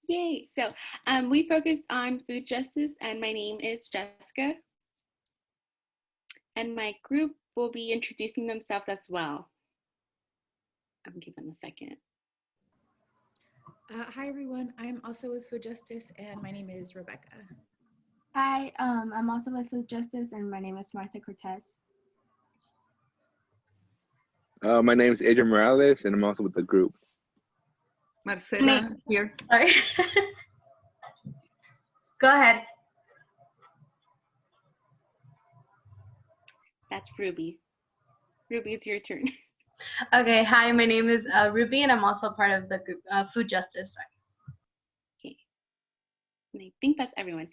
Yay! So we focused on food justice, and my name is Jessica. And my group will be introducing themselves as well. I'm giving them a second. Hi, everyone. I'm also with Food Justice, and my name is Rebecca. Hi, I'm also with Food Justice, and my name is Martha Cortez. My name is Adrian Morales, and I'm also with the group. Marcela here. Sorry. Go ahead. That's Ruby. Ruby, it's your turn. Okay, hi, my name is Ruby, and I'm also part of the group Food Justice. Okay, and I think that's everyone.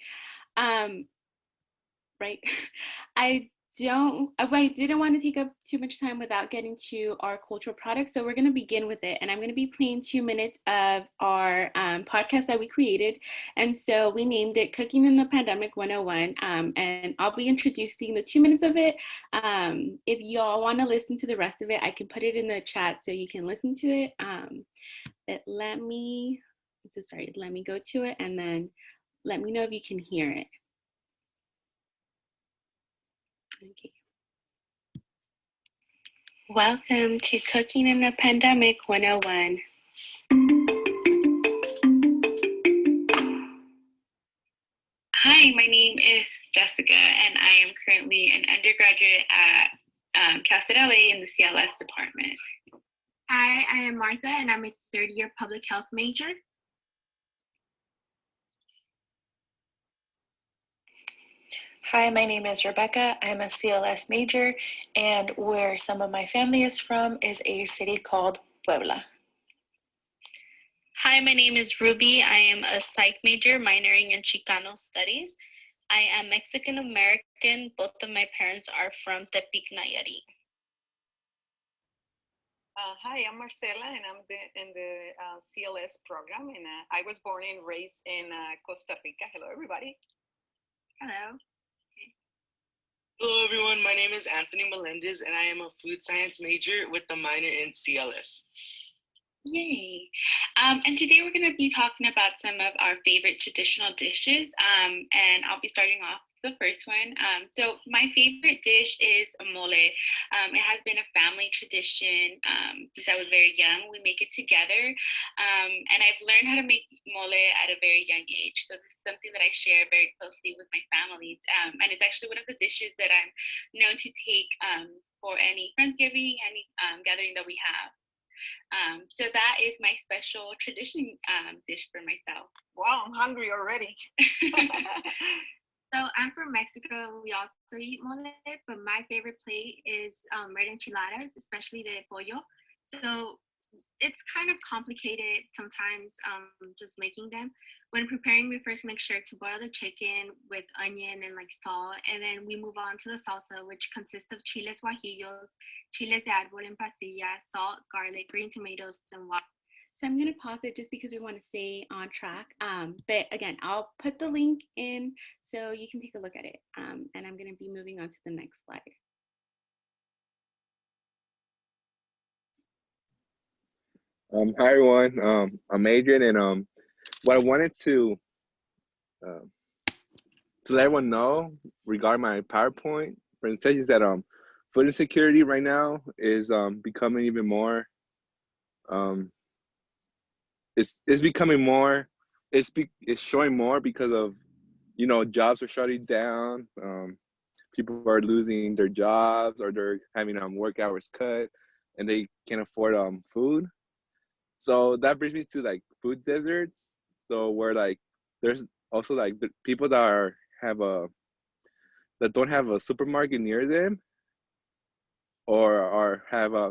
Right? I didn't want to take up too much time without getting to our cultural products, so we're going to begin with it, and I'm going to be playing 2 minutes of our podcast that we created, and so we named it Cooking in the Pandemic 101, and I'll be introducing the 2 minutes of it. If y'all want to listen to the rest of it, I can put it in the chat so you can listen to it. But let me go to it, and then let me know if you can hear it. Okay. Welcome to Cooking in the Pandemic 101. Hi, my name is Jessica, and I am currently an undergraduate at Cal State LA in the CLS department. Hi, I am Martha, and I'm a third-year public health major. Hi, my name is Rebecca. I'm a CLS major, and where some of my family is from is a city called Puebla. Hi, my name is Ruby. I am a psych major minoring in Chicano studies. I am Mexican American. Both of my parents are from Tepic, Nayarit. Hi, I'm Marcela, and I'm in the CLS program, and I was born and raised in Costa Rica. Hello, everybody. Hello. Hello, everyone. My name is Anthony Melendez, and I am a food science major with a minor in CLS. Yay. And today we're going to be talking about some of our favorite traditional dishes, and I'll be starting off the first one. So my favorite dish is mole. It has been a family tradition since I was very young. We make it together, and I've learned how to make mole at a very young age. So this is something that I share very closely with my families, and it's actually one of the dishes that I'm known to take for any Friendsgiving, any gathering that we have. So that is my special tradition dish for myself. Wow, I'm hungry already. So I'm from Mexico. We also eat mole, but my favorite plate is red enchiladas, especially the pollo. So it's kind of complicated sometimes just making them. When preparing, we first make sure to boil the chicken with onion and like salt, and then we move on to the salsa, which consists of chiles guajillos, chiles de árbol en pasilla, salt, garlic, green tomatoes, and water. So I'm going to pause it just because we want to stay on track. But again, I'll put the link in so you can take a look at it. And I'm going to be moving on to the next slide. Hi, everyone. I'm Adrian, and what I wanted to let everyone know regarding my PowerPoint presentation is that food insecurity right now is becoming even more. It's becoming more. It's showing more because of, jobs are shutting down. People are losing their jobs, or they're having work hours cut, and they can't afford food. So that brings me to like food deserts. So where like there's also like the people that don't have a supermarket near them, or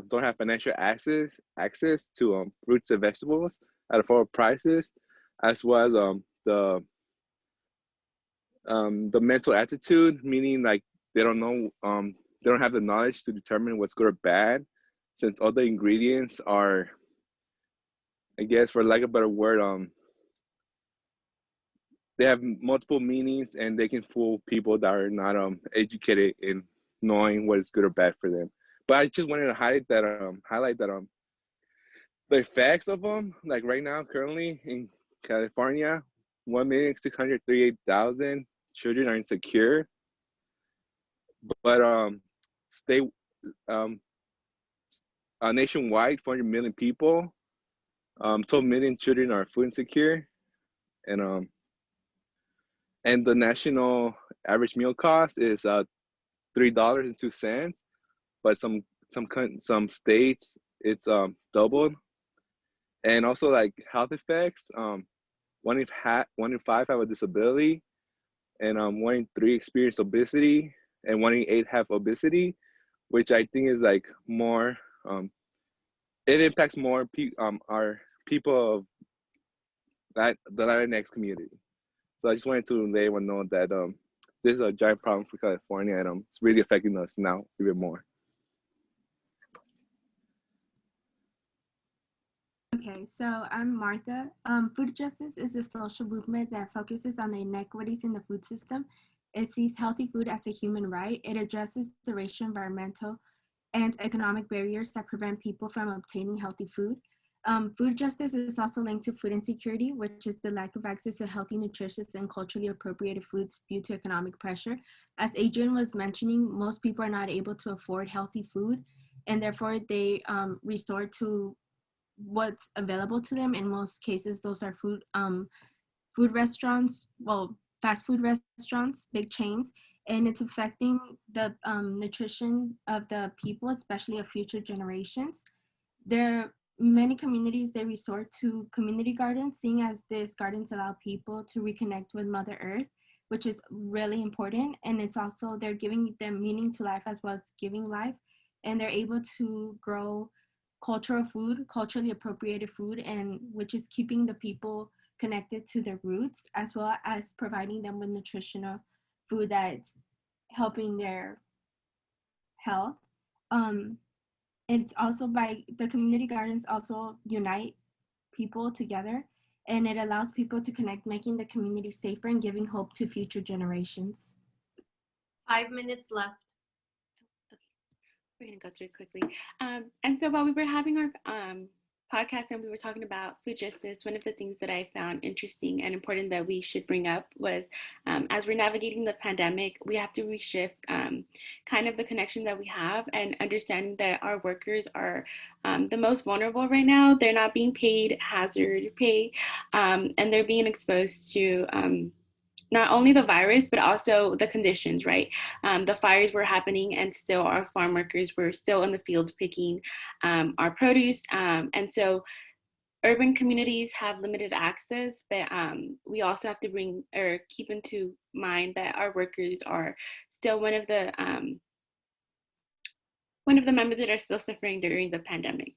don't have financial access to fruits and vegetables at affordable prices, as well as the mental attitude, meaning like they don't know, they don't have the knowledge to determine what's good or bad, since all the ingredients are, I guess, for lack of a better word, they have multiple meanings, and they can fool people that are not educated in knowing what is good or bad for them. But I just wanted to highlight that the effects of them, like right now, currently in California, 1,638,000 children are insecure, but state nationwide, 400 million people, 12 million children are food insecure, and the national average meal cost is $3.02, but some states it's doubled, and also like health effects. One in five have a disability, and 1 in 3 experience obesity, and 1 in 8 have obesity, which I think is like more. It impacts more our people of the Latinx community. So I just wanted to let everyone know that this is a giant problem for California, and it's really affecting us now even more. Okay, so I'm Martha. Food justice is a social movement that focuses on the inequities in the food system. It sees healthy food as a human right. It addresses the racial, environmental, and economic barriers that prevent people from obtaining healthy food. Food justice is also linked to food insecurity, which is the lack of access to healthy, nutritious, and culturally appropriated foods due to economic pressure. As Adrian was mentioning, most people are not able to afford healthy food, and therefore they resort to what's available to them. In most cases, those are food restaurants, well, fast food restaurants, big chains, and it's affecting the nutrition of the people, especially of future generations. There are many communities, they resort to community gardens, seeing as these gardens allow people to reconnect with Mother Earth, which is really important. And it's also, they're giving them meaning to life as well as giving life. And they're able to grow cultural food, culturally appropriated food, and which is keeping the people connected to their roots, as well as providing them with nutritional food that's helping their health. It's also by the community gardens also unite people together, and it allows people to connect, making the community safer and giving hope to future generations. 5 minutes left. We're going to go through it quickly. And so while we were having our podcast and we were talking about food justice, one of the things that I found interesting and important that we should bring up was as we're navigating the pandemic, we have to reshift kind of the connection that we have and understand that our workers are the most vulnerable right now. They're not being paid hazard pay, and they're being exposed to not only the virus, but also the conditions, right? The fires were happening and still our farm workers were still in the fields picking our produce. And so urban communities have limited access, but we also have to keep into mind that our workers are still one of the members that are still suffering during the pandemic.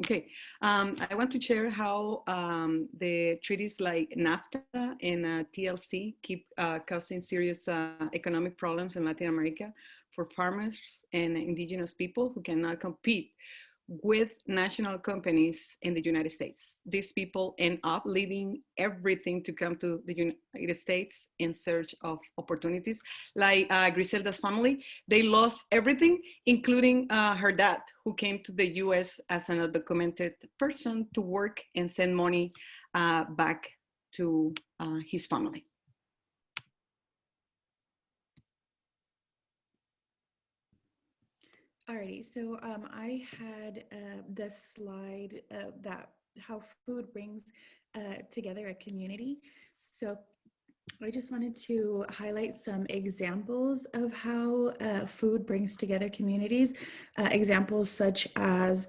Okay, I want to share how the treaties like NAFTA and TLC keep causing serious economic problems in Latin America for farmers and indigenous people who cannot compete with national companies in the United States. These people end up leaving everything to come to the United States in search of opportunities. Like Griselda's family, they lost everything, including her dad, who came to the US as an undocumented person to work and send money back to his family. Alrighty, so I had this slide that how food brings together a community. So I just wanted to highlight some examples of how food brings together communities. Examples such as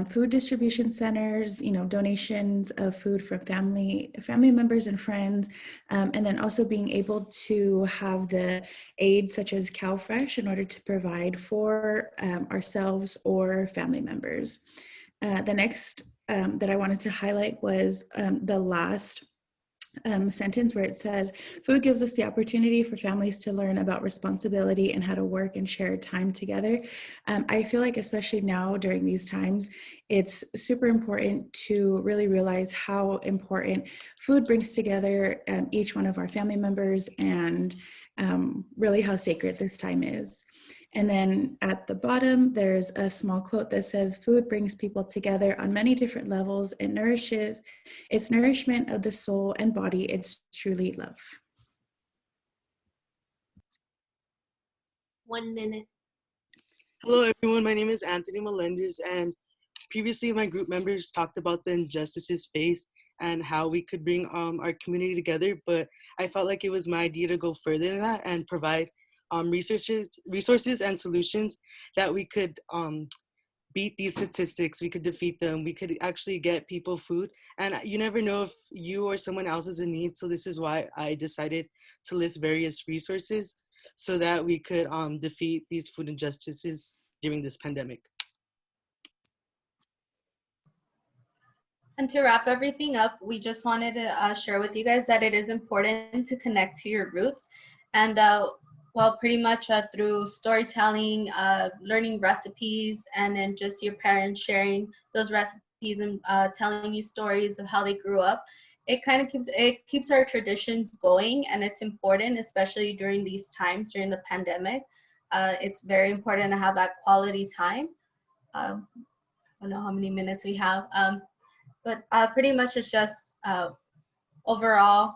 food distribution centers, donations of food from family members and friends, and then also being able to have the aid such as CalFresh in order to provide for ourselves or family members. The next that I wanted to highlight was the last sentence where it says, food gives us the opportunity for families to learn about responsibility and how to work and share time together. I feel like especially now during these times, it's super important to really realize how important food brings together each one of our family members, and really how sacred this time is. And then at the bottom, there's a small quote that says, food brings people together on many different levels. It nourishes, it's nourishment of the soul and body. It's truly love. 1 minute. Hello, everyone. My name is Anthony Melendez, and previously my group members talked about the injustices faced and how we could bring our community together, but I felt like it was my idea to go further than that and provide resources and solutions that we could beat these statistics, we could defeat them, we could actually get people food. And you never know if you or someone else is in need, so this is why I decided to list various resources so that we could defeat these food injustices during this pandemic. And to wrap everything up, we just wanted to share with you guys that it is important to connect to your roots. And well, pretty much through storytelling, learning recipes, and then just your parents sharing those recipes and telling you stories of how they grew up. It kind of keeps our traditions going, and it's important, especially during these times, during the pandemic. It's very important to have that quality time. I don't know how many minutes we have. But pretty much it's just overall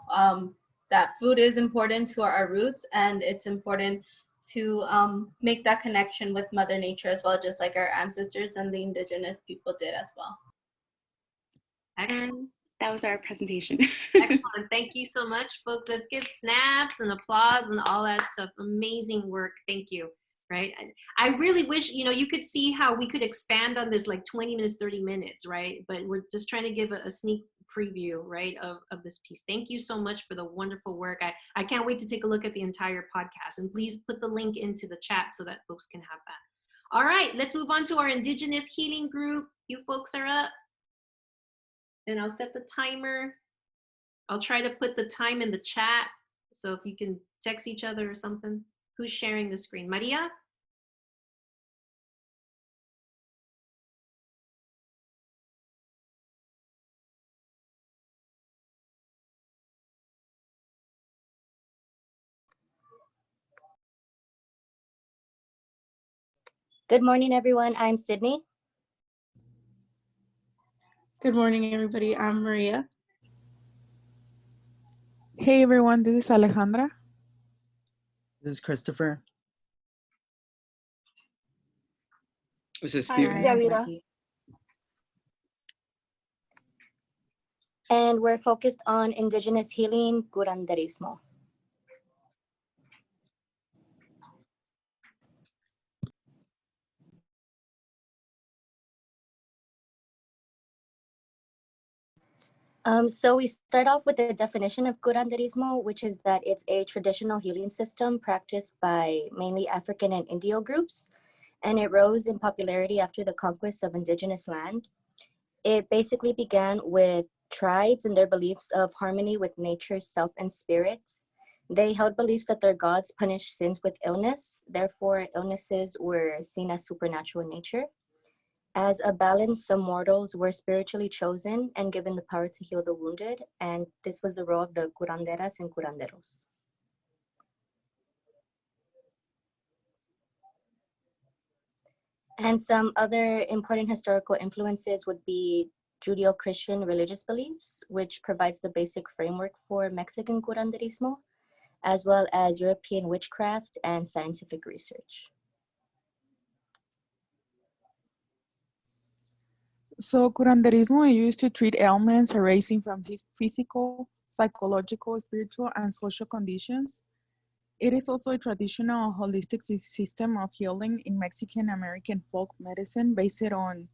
that food is important to our roots, and it's important to make that connection with Mother Nature as well, just like our ancestors and the indigenous people did as well. Excellent. And that was our presentation. Excellent. Thank you so much, folks. Let's give snaps and applause and all that stuff. Amazing work. Thank you. Right. I really wish, you could see how we could expand on this like 20 minutes, 30 minutes, right? But we're just trying to give a sneak preview, right, of this piece. Thank you so much for the wonderful work. I can't wait to take a look at the entire podcast, and please put the link into the chat so that folks can have that. All right, let's move on to our Indigenous healing group. You folks are up. And I'll set the timer. I'll try to put the time in the chat. So if you can text each other or something. Who's sharing the screen? Maria? Good morning, everyone. I'm Sydney. Good morning, everybody. I'm Maria. Hey, everyone. This is Alejandra. This is Christopher. This is Hi, Steven. Yavira. And we're focused on Indigenous healing, Curanderismo. So we start off with the definition of Curanderismo, which is that it's a traditional healing system practiced by mainly African and Indio groups, and it rose in popularity after the conquest of indigenous land. It basically began with tribes and their beliefs of harmony with nature's self and spirit. They held beliefs that their gods punished sins with illness, therefore illnesses were seen as supernatural in nature. As a balance, some mortals were spiritually chosen and given the power to heal the wounded, and this was the role of the curanderas and curanderos. And some other important historical influences would be Judeo-Christian religious beliefs, which provides the basic framework for Mexican curanderismo, as well as European witchcraft and scientific research. So curanderismo is used to treat ailments arising from physical, psychological, spiritual, and social conditions. It is also a traditional holistic system of healing in Mexican American folk medicine based on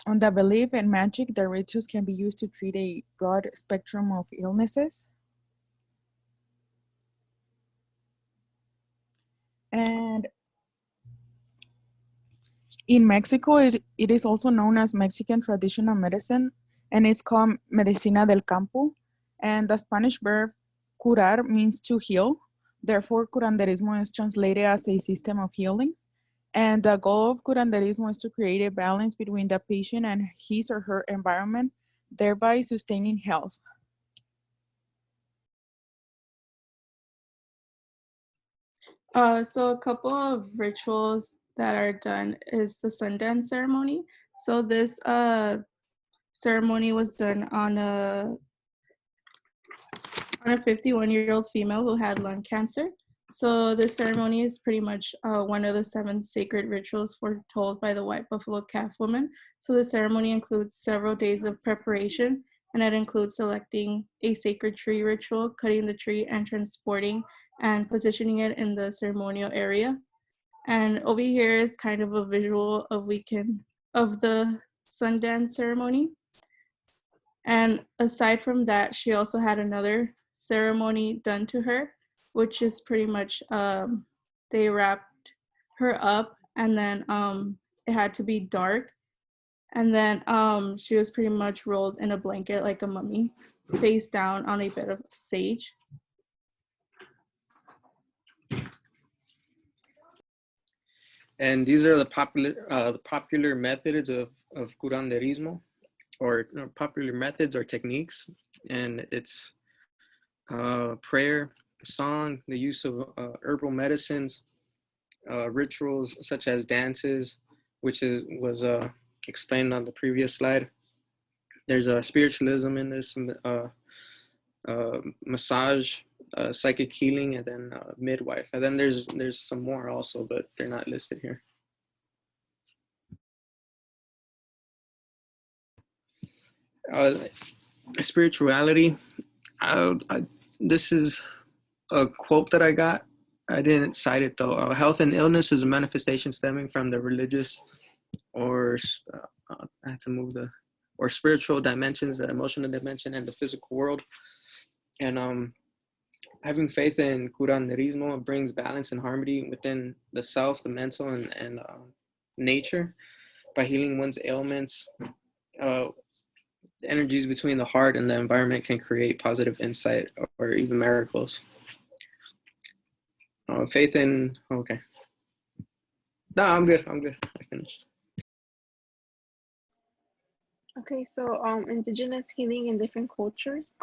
the belief and magic that rituals can be used to treat a broad spectrum of illnesses. And in Mexico, it is also known as Mexican traditional medicine, and it's called Medicina del Campo. And the Spanish verb curar means to heal. Therefore, curanderismo is translated as a system of healing. And the goal of curanderismo is to create a balance between the patient and his or her environment, thereby sustaining health. So a couple of rituals that are done is the Sundance Ceremony. So this ceremony was done on a 51-year-old female who had lung cancer. So this ceremony is pretty much one of the 7 sacred rituals foretold by the white buffalo calf woman. So the ceremony includes several days of preparation, and it includes selecting a sacred tree ritual, cutting the tree, and transporting and positioning it in the ceremonial area. And over here is kind of a visual of the Sundance ceremony. And aside from that, she also had another ceremony done to her, which is pretty much they wrapped her up, and then it had to be dark, and then she was pretty much rolled in a blanket like a mummy, face down on a bed of sage. And these are the popular methods of curanderismo, or popular methods or techniques. And it's prayer, song, the use of herbal medicines, rituals such as dances, which was explained on the previous slide. There's a spiritualism in this, massage, psychic healing, and then midwife. And then there's some more also, but they're not listed here. Spirituality. This is a quote that I got. I didn't cite it though. Health and illness is a manifestation stemming from the religious or I had to move or spiritual dimensions, the emotional dimension, and the physical world. And having faith in curanderismo brings balance and harmony within the self, the mental, and nature. By healing one's ailments, energies between the heart and the environment can create positive insight or even miracles. Faith in, okay. No, I'm good. I finished. Okay, so indigenous healing in different cultures.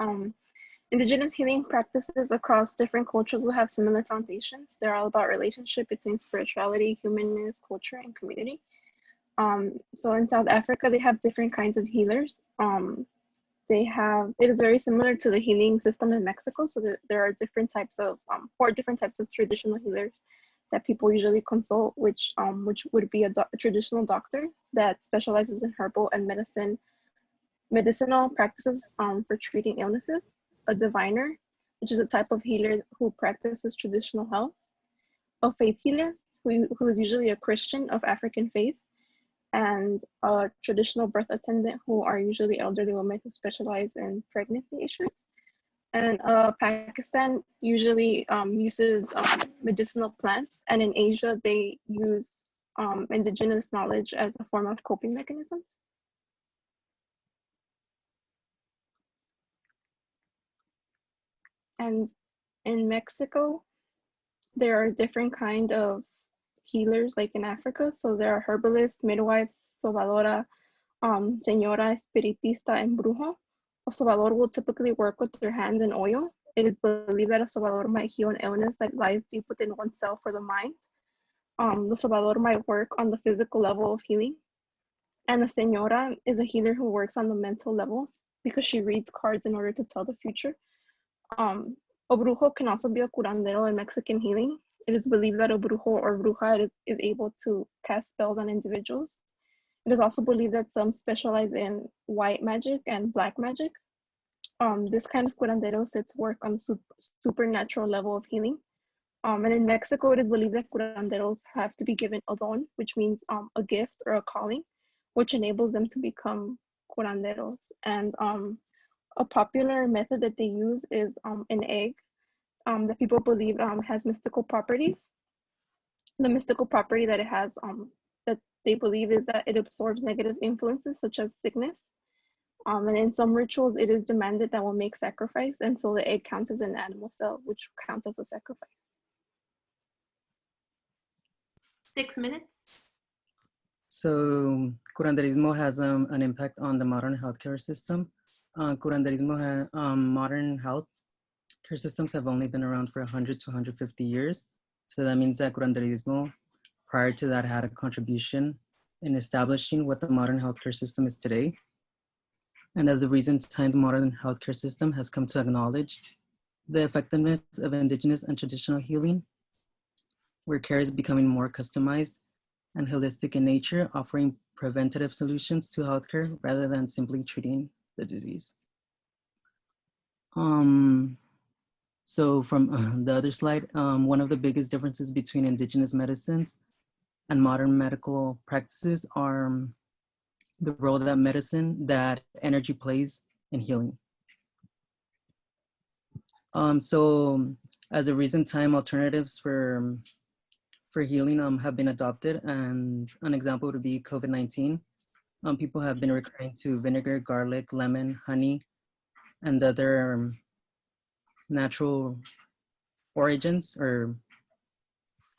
Indigenous healing practices across different cultures will have similar foundations. They're all about relationship between spirituality, humanness, culture, and community. So in South Africa, they have different kinds of healers. It is very similar to the healing system in Mexico. So there are different types of, 4 different types of traditional healers that people usually consult, which would be a traditional doctor that specializes in herbal and medicinal practices for treating illnesses, a diviner, which is a type of healer who practices traditional health, a faith healer, who is usually a Christian of African faith, and a traditional birth attendant, who are usually elderly women who specialize in pregnancy issues. And Pakistan usually uses medicinal plants, and in Asia, they use indigenous knowledge as a form of coping mechanisms. And in Mexico, there are different kind of healers like in Africa. So there are herbalists, midwives, sobadora, señora, espiritista, and brujo. A sobador will typically work with their hands in oil. It is believed that a sobador might heal an illness that lies deep within oneself or the mind. The sobador might work on the physical level of healing. And the señora is a healer who works on the mental level because she reads cards in order to tell the future. A brujo can also be a curandero in Mexican healing. It is believed that a brujo or bruja is able to cast spells on individuals. It is also believed that some specialize in white magic and black magic. This kind of curandero is said to work on supernatural level of healing. And in Mexico, it is believed that curanderos have to be given a don, which means a gift or a calling, which enables them to become curanderos. And a popular method that they use is an egg that people believe has mystical properties. The mystical property that it has, that they believe, is that it absorbs negative influences such as sickness. And in some rituals, it is demanded that one make sacrifice, and so the egg counts as an animal cell, which counts as a sacrifice. 6 minutes. So curanderismo has an impact on the modern healthcare system. Modern health care systems have only been around for 100 to 150 years. So that means that curanderismo prior to that had a contribution in establishing what the modern healthcare system is today. And as of recent time, the modern healthcare system has come to acknowledge the effectiveness of indigenous and traditional healing, where care is becoming more customized and holistic in nature, offering preventative solutions to healthcare rather than simply treating the disease. So from the other slide, one of the biggest differences between indigenous medicines and modern medical practices are the role that energy plays in healing. So as a recent time, alternatives for healing have been adopted, and an example would be COVID-19. People have been recurring to vinegar, garlic, lemon, honey, and other natural origins or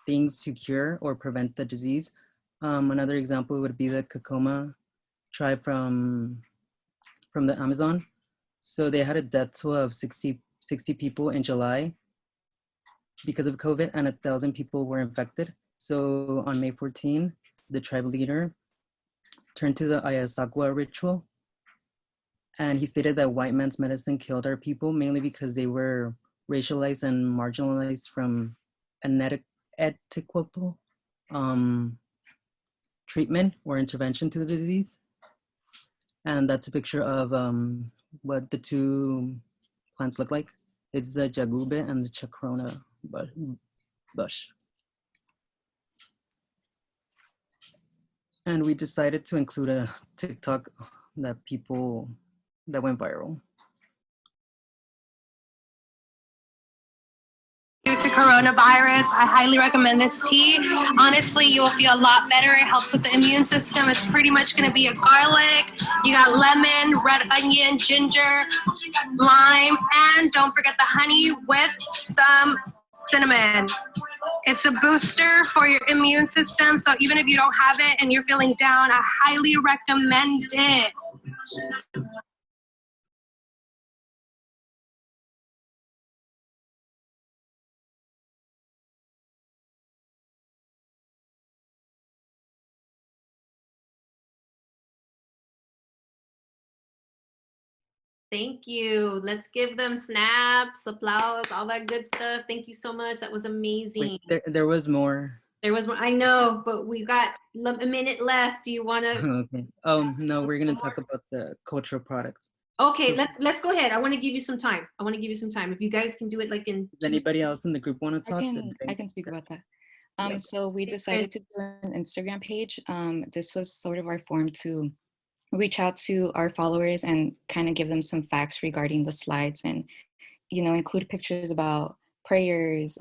things to cure or prevent the disease. Another example would be the Kakoma tribe from the Amazon. So they had a death toll of 60 people in July because of COVID, and 1,000 people were infected. So on May 14, the tribe leader turned to the Ayasakwa ritual, and he stated that white man's medicine killed our people mainly because they were racialized and marginalized from an equitable treatment or intervention to the disease. And that's a picture of what the two plants look like. It's the jagube and the chacrona bush. And we decided to include a TikTok that went viral. Due to coronavirus, I highly recommend this tea. Honestly, you will feel a lot better. It helps with the immune system. It's pretty much going to be a garlic. You got lemon, red onion, ginger, lime, and don't forget the honey with some cinnamon. It's a booster for your immune system. So even if you don't have it and you're feeling down, I highly recommend it. Thank you. Let's give them snaps, applause, all that good stuff. Thank you so much. That was amazing. Wait, there was more. There was more. I know, but we've got a minute left. Do you want to? Okay. No, we're going to talk about the cultural products. Okay, let's go ahead. I want to give you some time. If you guys can do it like in. Does anybody else in the group want to talk? I can speak about that. So we decided to do an Instagram page. This was sort of our form to reach out to our followers and kind of give them some facts regarding the slides, and include pictures about prayers,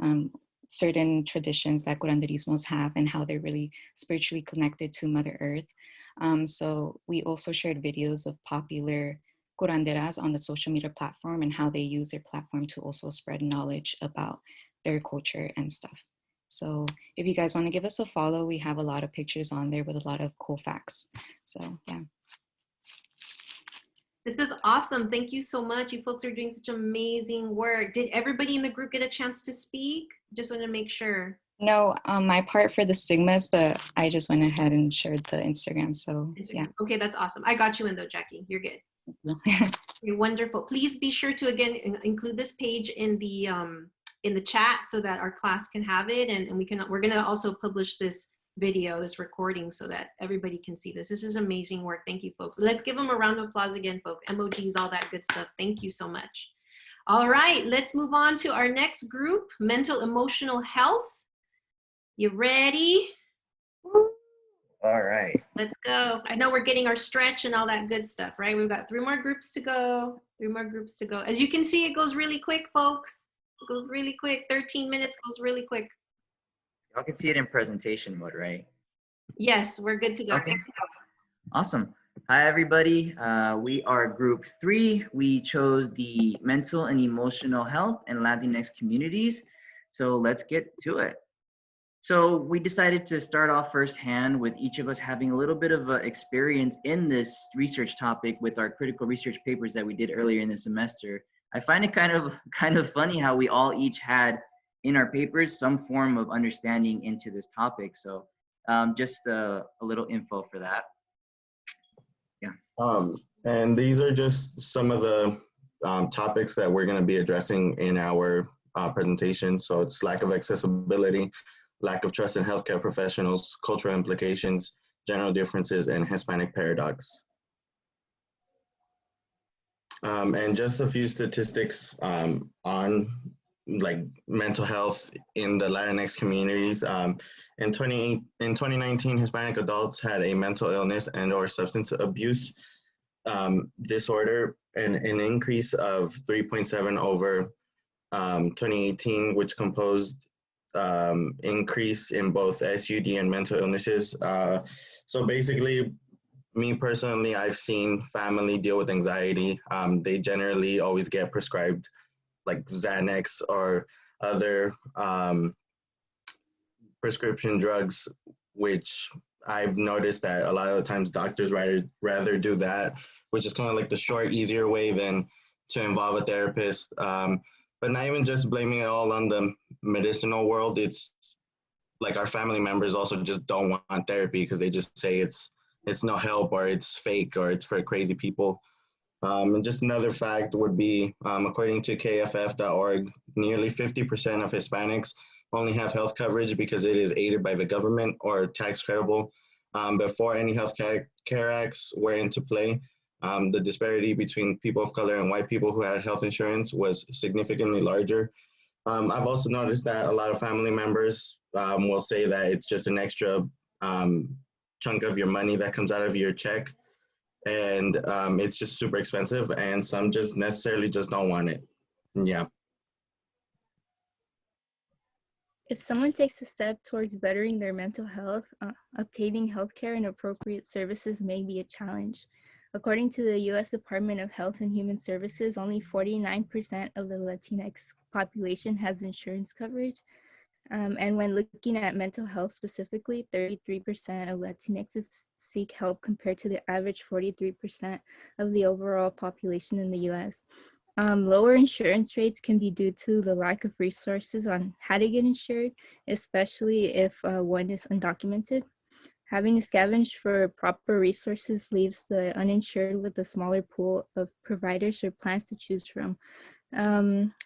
certain traditions that curanderismos have and how they're really spiritually connected to Mother Earth. So we also shared videos of popular curanderas on the social media platform and how they use their platform to also spread knowledge about their culture and stuff. So if you guys want to give us a follow, we have a lot of pictures on there with a lot of cool facts. So yeah. This is awesome. Thank you so much. You folks are doing such amazing work. Did everybody in the group get a chance to speak? Just want to make sure. No, my part for the stigmas, but I just went ahead and shared the Instagram. So yeah. Okay, that's awesome. I got you in though, Jackie. You're good. You're wonderful. Please be sure to again include this page in the chat so that our class can have it, and we're gonna also publish this video, this recording, so that everybody can see this. This is amazing work. Thank you, folks. Let's give them a round of applause again, folks. Emojis, all that good stuff. Thank you so much. All right, let's move on to our next group, mental emotional health. You ready? All right. Let's go. I know we're getting our stretch and all that good stuff, right? We've got 3 more groups to go. 3 more groups to go. As you can see, it goes really quick, folks. It goes really quick. 13 minutes goes really quick. Y'all can see it in presentation mode, right? Yes, we're good to go. Okay. Awesome. Hi, everybody. We are group 3. We chose the mental and emotional health and Latinx communities. So let's get to it. So we decided to start off firsthand with each of us having a little bit of experience in this research topic with our critical research papers that we did earlier in the semester. I find it kind of funny how we all each had in our papers some form of understanding into this topic. So just a little info for that. Yeah. And these are just some of the topics that we're going to be addressing in our presentation. So it's lack of accessibility, lack of trust in healthcare professionals, cultural implications, general differences, and Hispanic paradox. And just a few statistics on like mental health in the Latinx communities. In 2019, Hispanic adults had a mental illness and or substance abuse disorder, and an increase of 3.7 over 2018, which composed increase in both SUD and mental illnesses. So basically, me personally, I've seen family deal with anxiety. They generally always get prescribed like Xanax or other prescription drugs, which I've noticed that a lot of the times doctors rather do that, which is kind of like the short, easier way than to involve a therapist. But not even just blaming it all on the medicinal world. It's like our family members also just don't want therapy because they just say it's no help, or it's fake, or it's for crazy people. And just another fact would be, according to KFF.org, nearly 50% of Hispanics only have health coverage because it is aided by the government or tax credible. Before any health care acts were into play, the disparity between people of color and white people who had health insurance was significantly larger. I've also noticed that a lot of family members will say that it's just an extra chunk of your money that comes out of your check, and it's just super expensive, and some just necessarily just don't want it. Yeah. If someone takes a step towards bettering their mental health, obtaining healthcare and appropriate services may be a challenge. According to the U.S. Department of Health and Human Services, only 49% of the Latinx population has insurance coverage. And when looking at mental health specifically, 33% of Latinxes seek help compared to the average 43% of the overall population in the U.S. Lower insurance rates can be due to the lack of resources on how to get insured, especially if one is undocumented. Having to scavenge for proper resources leaves the uninsured with a smaller pool of providers or plans to choose from.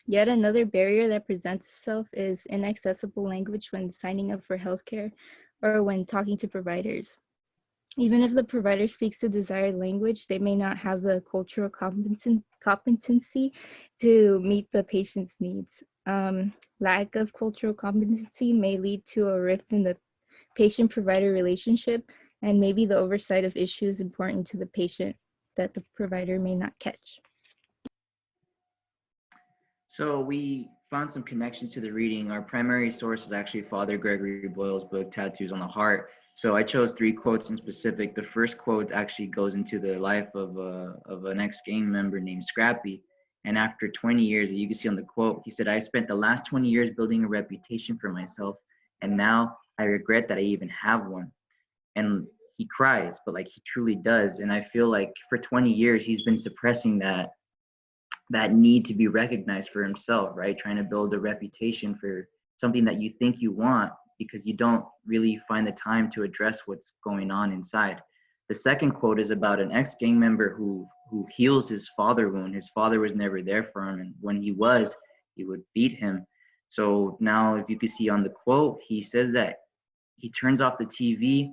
Yet another barrier that presents itself is inaccessible language when signing up for healthcare or when talking to providers. Even if the provider speaks the desired language, they may not have the cultural competency to meet the patient's needs. Lack of cultural competency may lead to a rift in the patient-provider relationship, and maybe the oversight of issues important to the patient that the provider may not catch. So we found some connections to the reading. Our primary source is actually Father Gregory Boyle's book, Tattoos on the Heart. So I chose 3 quotes in specific. The first quote actually goes into the life of an ex-gang member named Scrappy. And after 20 years, you can see on the quote, he said, "I spent the last 20 years building a reputation for myself, and now I regret that I even have one." And he cries, but like he truly does. And I feel like for 20 years, he's been suppressing that need to be recognized for himself, right? Trying to build a reputation for something that you think you want because you don't really find the time to address what's going on inside. The second quote is about an ex-gang member who heals his father wound. His father was never there for him, and when he was, he would beat him. So now if you can see on the quote, he says that he turns off the TV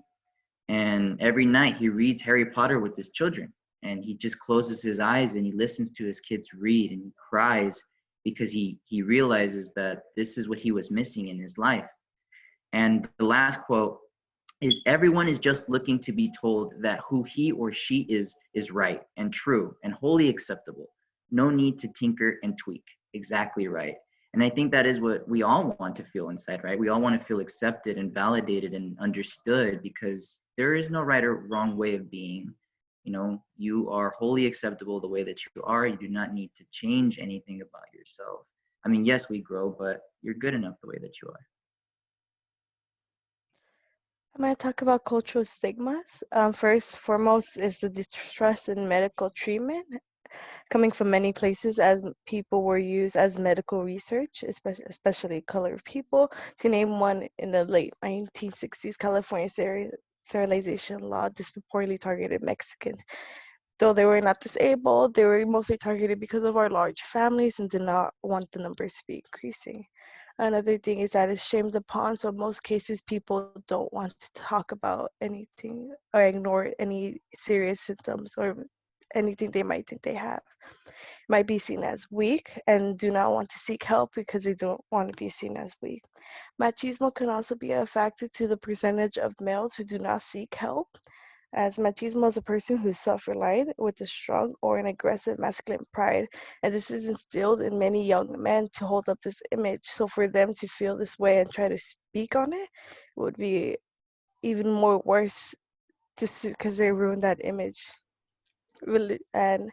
and every night he reads Harry Potter with his children. And he just closes his eyes and he listens to his kids read, and he cries because he realizes that this is what he was missing in his life. And the last quote is, "Everyone is just looking to be told that who he or she is right and true and wholly acceptable. No need to tinker and tweak." Exactly right. And I think that is what we all want to feel inside, right? We all want to feel accepted and validated and understood, because there is no right or wrong way of being. You know, you are wholly acceptable the way that you are. You do not need to change anything about yourself. I mean, yes, we grow, but you're good enough the way that you are. I'm going to talk about cultural stigmas. First, foremost is the distrust in medical treatment coming from many places, as people were used as medical research, especially colored people. To name one, in the late 1960s, California sterilization law disproportionately targeted Mexicans. Though they were not disabled, they were mostly targeted because of our large families and did not want the numbers to be increasing. Another thing is that it's shamed upon, so in most cases people don't want to talk about anything or ignore any serious symptoms or anything they might think they have. Might be seen as weak and do not want to seek help because they don't want to be seen as weak. Machismo can also be a factor to the percentage of males who do not seek help, as machismo is a person who's self-reliant with a strong or an aggressive masculine pride, and this is instilled in many young men to hold up this image. So for them to feel this way and try to speak on it would be even more worse, just because they ruined that image. And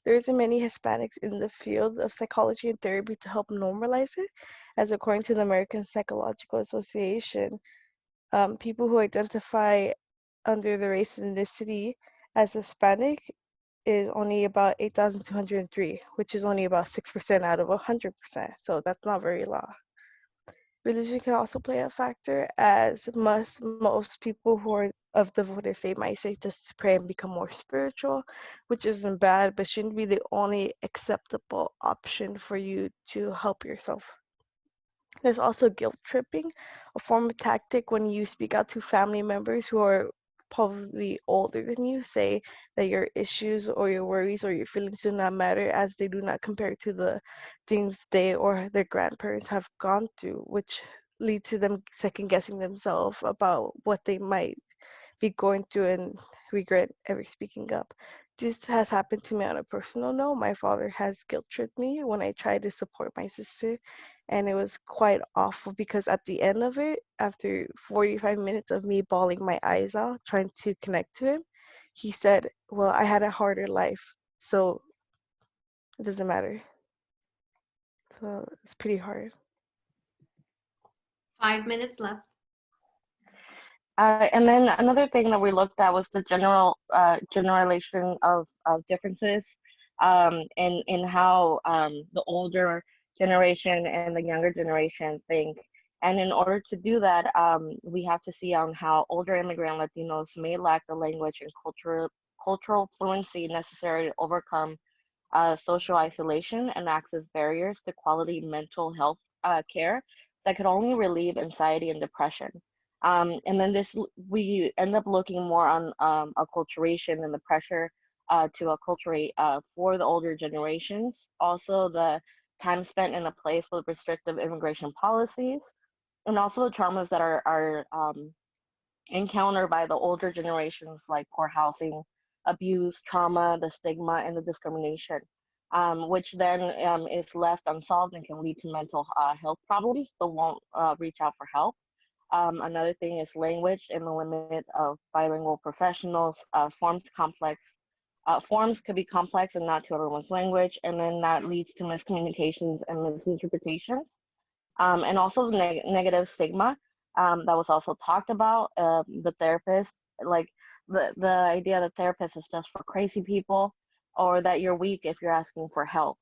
there isn't many Hispanics in the field of psychology and therapy to help normalize it, as according to the American Psychological Association, people who identify under the race and ethnicity as Hispanic is only about 8,203, which is only about 6% out of 100%. So that's not very low. Religion can also play a factor, as most people who are of devoted faith might say just to pray and become more spiritual, which isn't bad, but shouldn't be the only acceptable option for you to help yourself. There's also guilt tripping, a form of tactic when you speak out to family members who are probably older than you, say that your issues or your worries or your feelings do not matter, as they do not compare to the things they or their grandparents have gone through, which leads to them second guessing themselves about what they might be going through and regret ever speaking up. This has happened to me on a personal note. My father has guilt tripped me when I tried to support my sister, and it was quite awful because at the end of it, after 45 minutes of me bawling my eyes out trying to connect to him, he said, "Well, I had a harder life, so it doesn't matter." So it's pretty hard. 5 minutes left. And then another thing that we looked at was the generalization of differences in how the older generation and the younger generation think. And in order to do that, we have to see on how older immigrant Latinos may lack the language and cultural fluency necessary to overcome social isolation and access barriers to quality mental health care that could only relieve anxiety and depression. And then we end up looking more on acculturation and the pressure to acculturate for the older generations. Also, the time spent in a place with restrictive immigration policies, and also the traumas that are encountered by the older generations, like poor housing, abuse, trauma, the stigma, and the discrimination, which then is left unsolved and can lead to mental health problems, but won't reach out for help. Another thing is language and the limit of bilingual professionals. Forms could be complex and not to everyone's language, and then that leads to miscommunications and misinterpretations. And also the negative stigma that was also talked about. The therapist, like the idea that therapist is just for crazy people, or that you're weak if you're asking for help.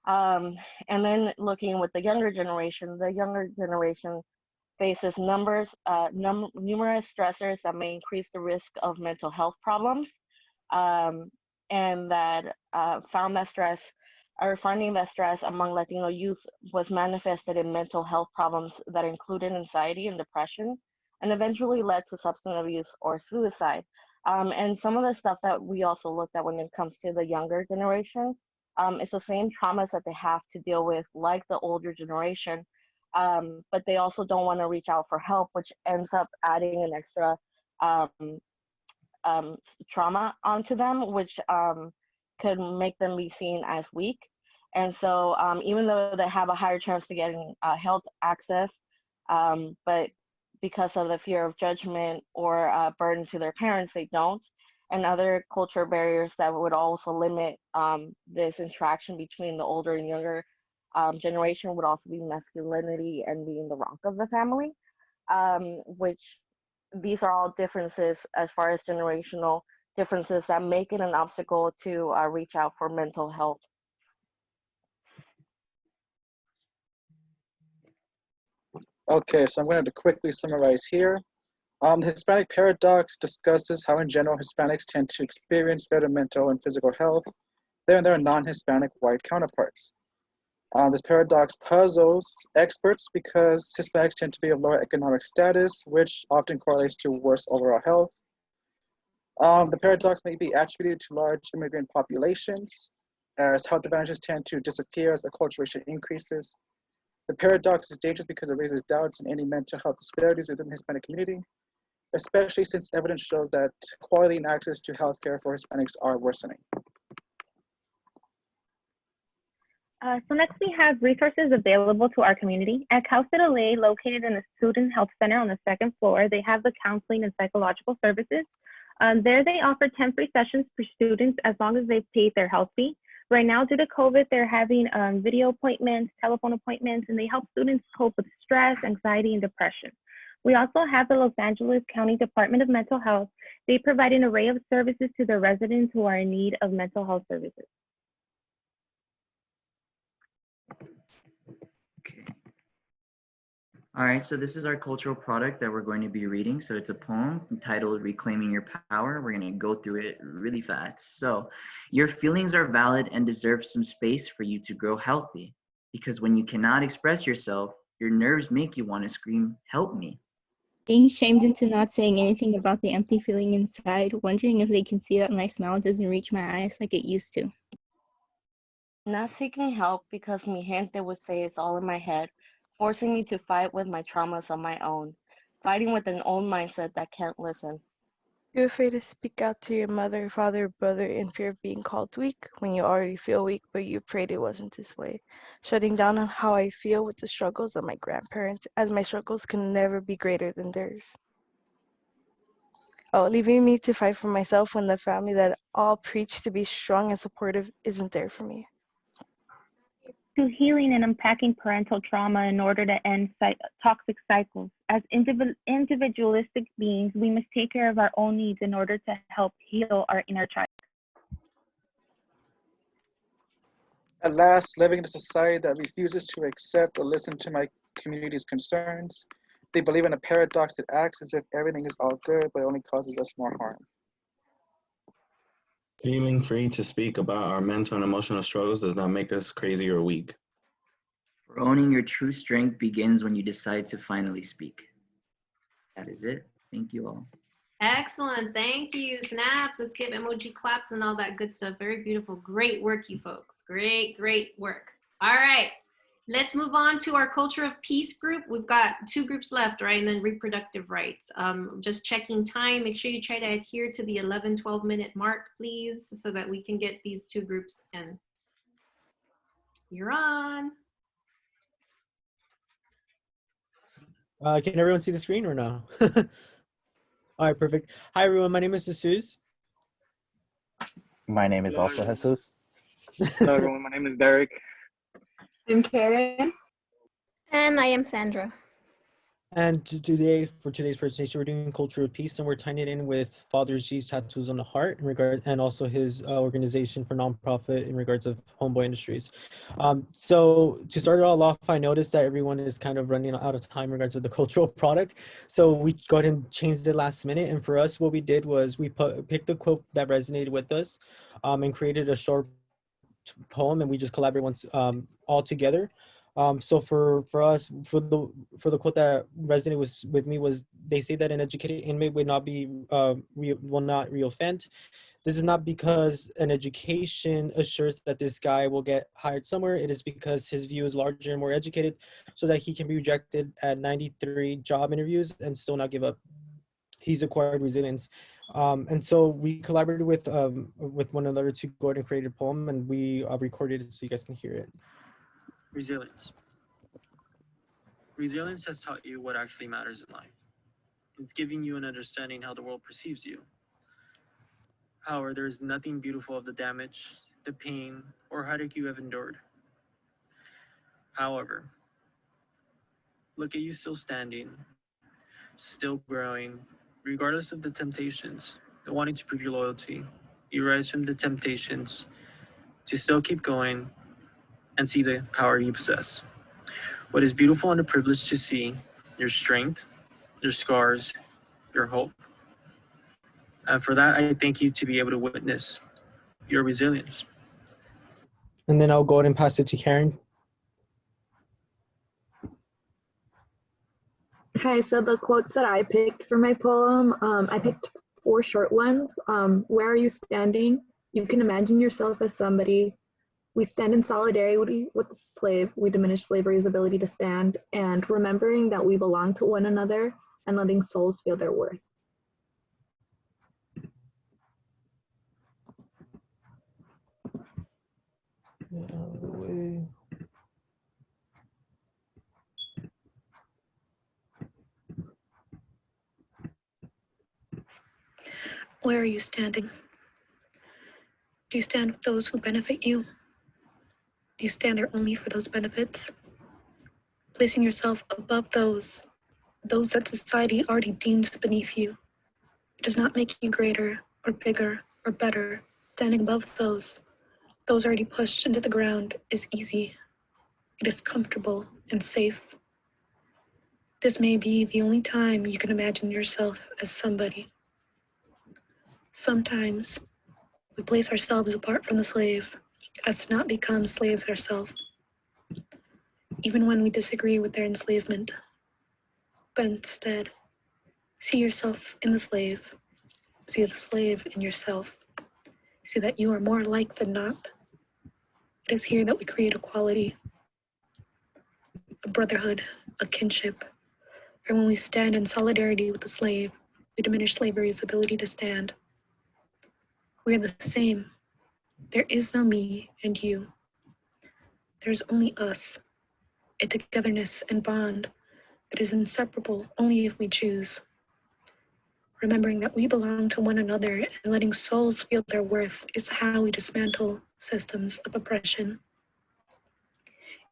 And then looking with the younger generation faces numerous stressors that may increase the risk of mental health problems, and that finding that stress among Latino youth was manifested in mental health problems that included anxiety and depression, and eventually led to substance abuse or suicide. And some of the stuff that we also looked at when it comes to the younger generation, it's the same traumas that they have to deal with like the older generation, but they also don't want to reach out for help, which ends up adding an extra trauma onto them, which could make them be seen as weak. And so even though they have a higher chance to getting health access, but because of the fear of judgment or burden to their parents, they don't. and other cultural barriers that would also limit this interaction between the older and younger generation would also be masculinity and being the rock of the family, which these are all differences as far as generational differences that make it an obstacle to reach out for mental health. Okay, so I'm going to quickly summarize here. The Hispanic Paradox discusses how in general Hispanics tend to experience better mental and physical health than their non-Hispanic white counterparts. This paradox puzzles experts because Hispanics tend to be of lower economic status, which often correlates to worse overall health. The paradox may be attributed to large immigrant populations, as health advantages tend to disappear as acculturation increases. The paradox is dangerous because it raises doubts in any mental health disparities within the Hispanic community, especially since evidence shows that quality and access to healthcare for Hispanics are worsening. So next we have resources available to our community. At CSULA, located in the Student Health Center on the second floor, they have the counseling and psychological services. There they offer 10 free sessions for students as long as they've paid their health fee. Right now, due to COVID, they're having video appointments, telephone appointments, and they help students cope with stress, anxiety, and depression. We also have the Los Angeles County Department of Mental Health. They provide an array of services to their residents who are in need of mental health services. All right, so this is our cultural product that we're going to be reading. So it's a poem entitled Reclaiming Your Power. We're going to go through it really fast. So, your feelings are valid and deserve some space for you to grow healthy. Because when you cannot express yourself, your nerves make you want to scream, help me. Being shamed into not saying anything about the empty feeling inside, wondering if they can see that my smile doesn't reach my eyes like it used to. Not seeking help because mi gente would say it's all in my head, forcing me to fight with my traumas on my own, fighting with an old mindset that can't listen. You're afraid to speak out to your mother, father, brother in fear of being called weak when you already feel weak, but you prayed it wasn't this way. Shutting down on how I feel with the struggles of my grandparents, as my struggles can never be greater than theirs. Oh, leaving me to fight for myself when the family that all preach to be strong and supportive isn't there for me. To healing and unpacking parental trauma in order to end toxic cycles. As individualistic beings, we must take care of our own needs in order to help heal our inner child. At last, living in a society that refuses to accept or listen to my community's concerns, they believe in a paradox that acts as if everything is all good, but only causes us more harm. Feeling free to speak about our mental and emotional struggles does not make us crazy or weak. For owning your true strength begins when you decide to finally speak. That is it. Thank you all. Excellent. Thank you. Snaps, let's give emoji claps and all that good stuff. Very beautiful. Great work, you folks. Great, great work. All right. Let's move on to our Culture of Peace group. We've got 2 groups left, right? And then reproductive rights. Just checking time. Make sure you try to adhere to the 11, 12-minute mark, please, so that we can get these 2 groups in. You're on. Can everyone see the screen or no? All right, perfect. Hi, everyone. My name is Jesus. My name is also Jesus. Hello, everyone. My name is Derek. I'm Karen. And I am Sandra. And today, for today's presentation, we're doing Culture of Peace, and we're tying it in with Father G's Tattoos on the Heart in regard, and also his organization for nonprofit in regards of Homeboy Industries. So to start it all off, I noticed that everyone is kind of running out of time in regards to the cultural product. So we got and changed it last minute. And for us, what we did was we picked a quote that resonated with us and created a short poem, and we just collaborate once all together. So for us, for the quote that resonated with me was, they say that an educated inmate will not reoffend. This is not because an education assures that this guy will get hired somewhere. It is because his view is larger and more educated, so that he can be rejected at 93 job interviews and still not give up. He's acquired resilience. And so we collaborated with one another to go ahead and create a poem, and we recorded it so you guys can hear it. Resilience. Resilience has taught you what actually matters in life. It's giving you an understanding how the world perceives you. However, there is nothing beautiful of the damage, the pain, or heartache you have endured. However, look at you still standing, still growing, regardless of the temptations, the wanting to prove your loyalty. You rise from the temptations to still keep going and see the power you possess. What is beautiful and a privilege to see your strength, your scars, your hope. And for that, I thank you to be able to witness your resilience. And then I'll go ahead and pass it to Karen. Okay, so the quotes that I picked for my poem, I picked 4 short ones. Where are you standing? You can imagine yourself as somebody. We stand in solidarity with the slave. We diminish slavery's ability to stand, and remembering that we belong to one another and letting souls feel their worth. Where are you standing? Do you stand with those who benefit you? Do you stand there only for those benefits? Placing yourself above those that society already deems beneath you. It does not make you greater or bigger or better. Standing above those already pushed into the ground is easy. It is comfortable and safe. This may be the only time you can imagine yourself as somebody. Sometimes we place ourselves apart from the slave as to not become slaves ourselves, even when we disagree with their enslavement. But instead, see yourself in the slave, see the slave in yourself, see that you are more alike than not. It is here that we create equality, a brotherhood, a kinship. And when we stand in solidarity with the slave, we diminish slavery's ability to stand. We are the same. There is no me and you. There's only us, a togetherness and bond that is inseparable only if we choose. Remembering that we belong to one another and letting souls feel their worth is how we dismantle systems of oppression.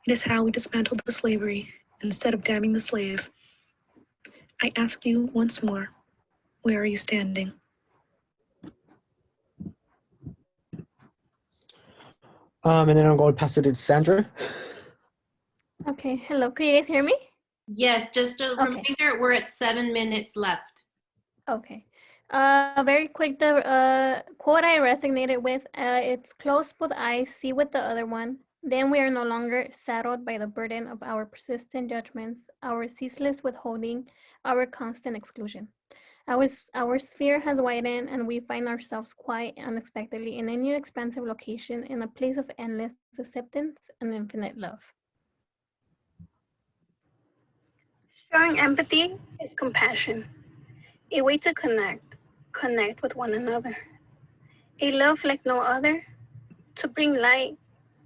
It is how we dismantle the slavery instead of damning the slave. I ask you once more, where are you standing? And then I'm going to pass it to Sandra. Okay, hello, can you guys hear me? Yes, just a reminder, we're at 7 minutes left. Okay. Very quick, the quote I resonated with, it's close both eyes, see with the other one. Then we are no longer saddled by the burden of our persistent judgments, our ceaseless withholding, our constant exclusion. Our sphere has widened and we find ourselves quite unexpectedly in a new expansive location in a place of endless acceptance and infinite love. Showing empathy is compassion, a way to connect with one another. A love like no other, to bring light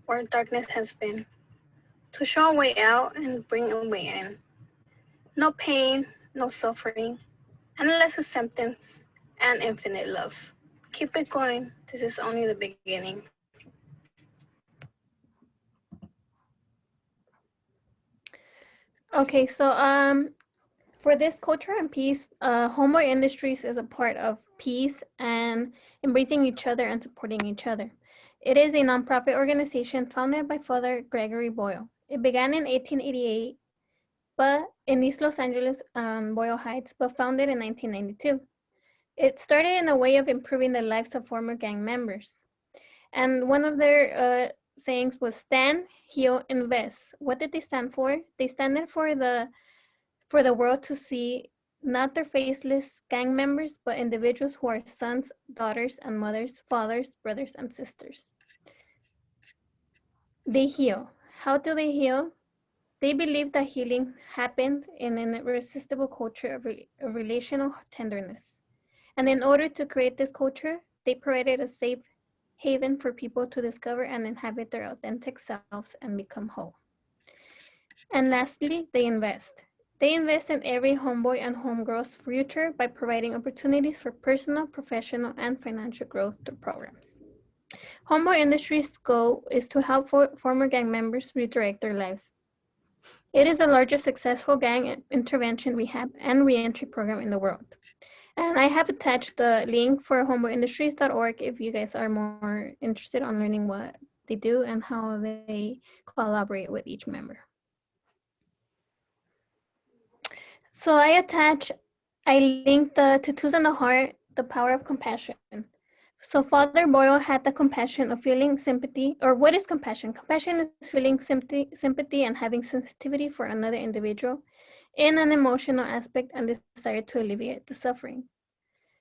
where darkness has been, to show a way out and bring a way in. No pain, no suffering, endless acceptance, and infinite love. Keep it going, this is only the beginning. Okay, so for this culture and peace, Homeboy Industries is a part of peace and embracing each other and supporting each other. It is a nonprofit organization founded by Father Gregory Boyle. It began in 1888, but in East Los Angeles, Boyle Heights, but founded in 1992. It started in a way of improving the lives of former gang members. And one of their sayings was stand, heal, invest. What did they stand for? They stood for the world to see not their faceless gang members, but individuals who are sons, daughters, and mothers, fathers, brothers, and sisters. They heal. How do they heal? They believe that healing happened in an irresistible culture of relational tenderness. And in order to create this culture, they provided a safe haven for people to discover and inhabit their authentic selves and become whole. And lastly, they invest. They invest in every homeboy and homegirl's future by providing opportunities for personal, professional, and financial growth through programs. Homeboy Industries' goal is to help former gang members redirect their lives. It is the largest successful gang intervention rehab and reentry program in the world. And I have attached the link for homeboyindustries.org if you guys are more interested on learning what they do and how they collaborate with each member. So I linked the Tattoos on the Heart, the Power of Compassion. So Father Boyle had the compassion of feeling sympathy, or what is compassion? Compassion is feeling sympathy and having sensitivity for another individual in an emotional aspect and desire to alleviate the suffering.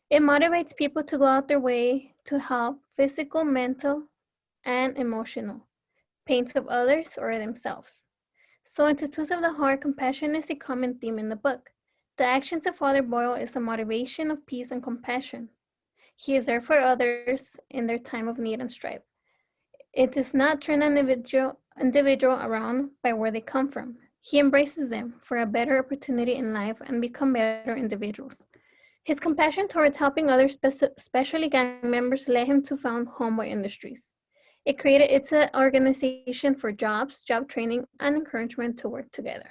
It motivates people to go out their way to help physical, mental, and emotional pains of others or themselves. So in Tattoos of the Heart, compassion is a common theme in the book. The actions of Father Boyle is a motivation of peace and compassion. He is there for others in their time of need and strife. It does not turn an individual around by where they come from. He embraces them for a better opportunity in life and become better individuals. His compassion towards helping others, especially gang members, led him to found Homeboy Industries. It's an organization for jobs, job training, and encouragement to work together.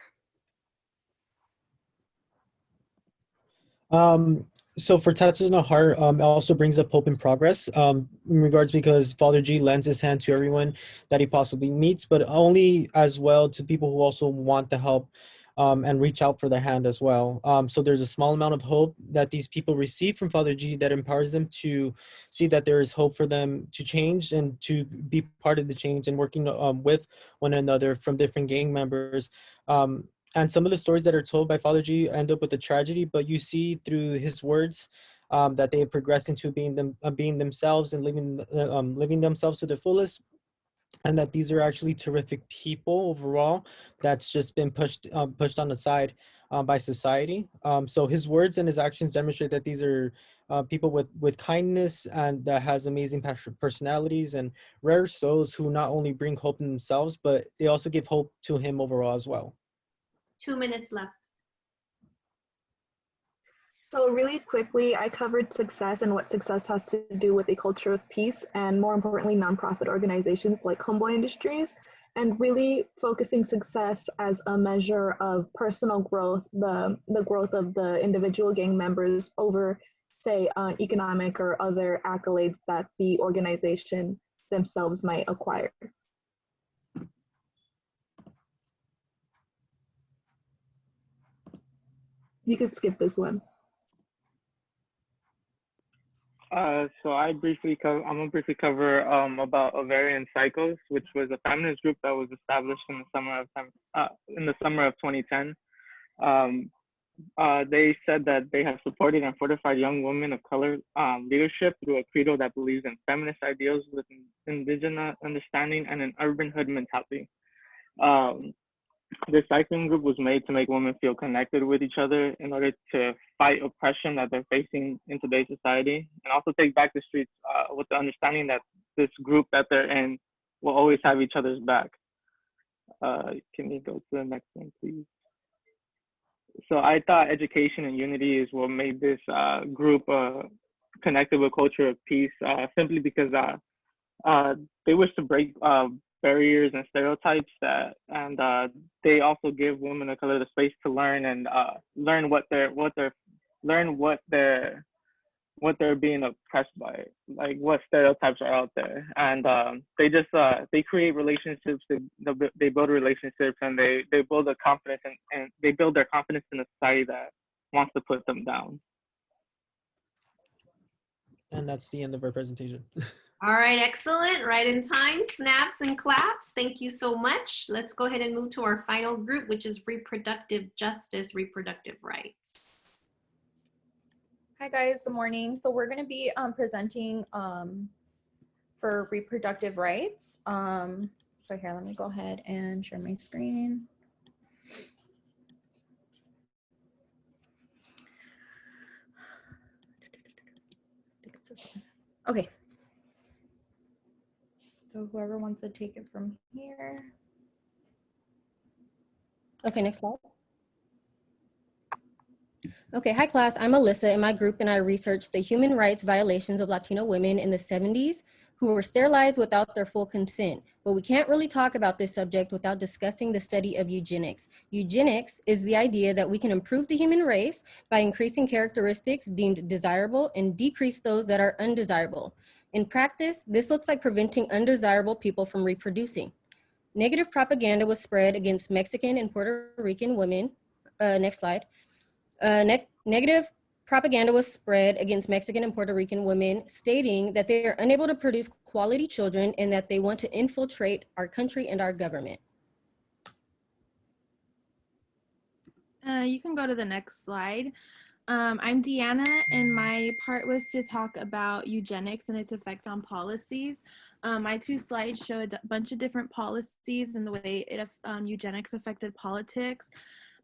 So for Tattoos on the Heart, it also brings up hope and progress in regards because Father G lends his hand to everyone that he possibly meets, but only as well to people who also want the help and reach out for their hand as well. So there's a small amount of hope that these people receive from Father G that empowers them to see that there is hope for them to change and to be part of the change and working with one another from different gang members. And some of the stories that are told by Father G end up with a tragedy, but you see through his words that they have progressed into being themselves and living themselves to the fullest, and that these are actually terrific people overall. That's just been pushed on the side by society. So his words and his actions demonstrate that these are people with kindness and that has amazing personalities and rare souls who not only bring hope in themselves, but they also give hope to him overall as well. 2 minutes left. So really quickly, I covered success and what success has to do with a culture of peace, and more importantly, nonprofit organizations like Homeboy Industries, and really focusing success as a measure of personal growth, the growth of the individual gang members over, say, economic or other accolades that the organization themselves might acquire. You could skip this one. So I'm gonna briefly cover about Ovarian Cycles, which was a feminist group that was established in the summer of 2010. They said that they have supported and fortified young women of color leadership through a credo that believes in feminist ideals with indigenous understanding and an urbanhood mentality. This cycling group was made to make women feel connected with each other in order to fight oppression that they're facing in today's society, and also take back the streets with the understanding that this group that they're in will always have each other's back. Can you go to the next one, please? So I thought education and unity is what made this group connected with culture of peace, simply because they wish to break barriers and stereotypes and they also give women of color the space to learn and learn what they're being oppressed by, like what stereotypes are out there, and they create relationships, they build relationships, and they build a confidence and they build their confidence in a society that wants to put them down. And that's the end of our presentation. All right, excellent. Right in time, snaps and claps. Thank you so much. Let's go ahead and move to our final group, which is reproductive justice, reproductive rights. Hi guys, good morning. So we're going to be presenting for reproductive rights. So here, let me go ahead and share my screen. Okay. So whoever wants to take it from here. Okay, next slide. Okay, hi class, I'm Alyssa. In my group and I researched the human rights violations of Latino women in the 70s who were sterilized without their full consent. But we can't really talk about this subject without discussing the study of eugenics. Eugenics is the idea that we can improve the human race by increasing characteristics deemed desirable and decrease those that are undesirable. In practice, this looks like preventing undesirable people from reproducing. Negative propaganda was spread against Mexican and Puerto Rican women. Next slide. Negative propaganda was spread against Mexican and Puerto Rican women, stating that they are unable to produce quality children and that they want to infiltrate our country and our government. You can go to the next slide. I'm Deanna, and my part was to talk about eugenics and its effect on policies. My two slides show a bunch of different policies and the way eugenics affected politics.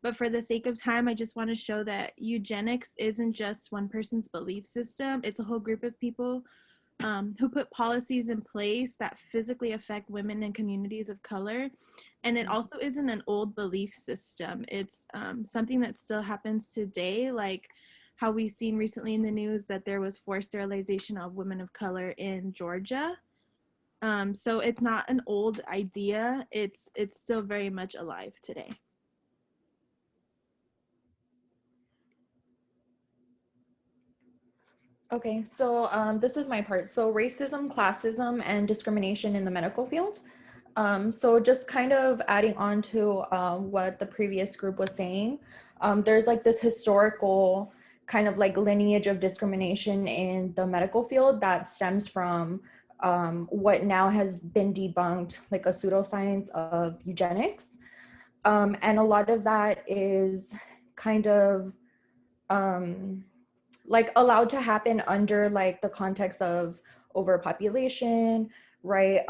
But for the sake of time, I just want to show that eugenics isn't just one person's belief system. It's a whole group of people who put policies in place that physically affect women and communities of color. And it also isn't an old belief system. It's something that still happens today, like how we've seen recently in the news that there was forced sterilization of women of color in Georgia. So it's not an old idea. It's still very much alive today. Okay, so this is my part. So racism, classism, and discrimination in the medical field. So just kind of adding on to what the previous group was saying, there's like this historical kind of like lineage of discrimination in the medical field that stems from what now has been debunked, like a pseudoscience of eugenics. And a lot of that is kind of like allowed to happen under like the context of overpopulation, right?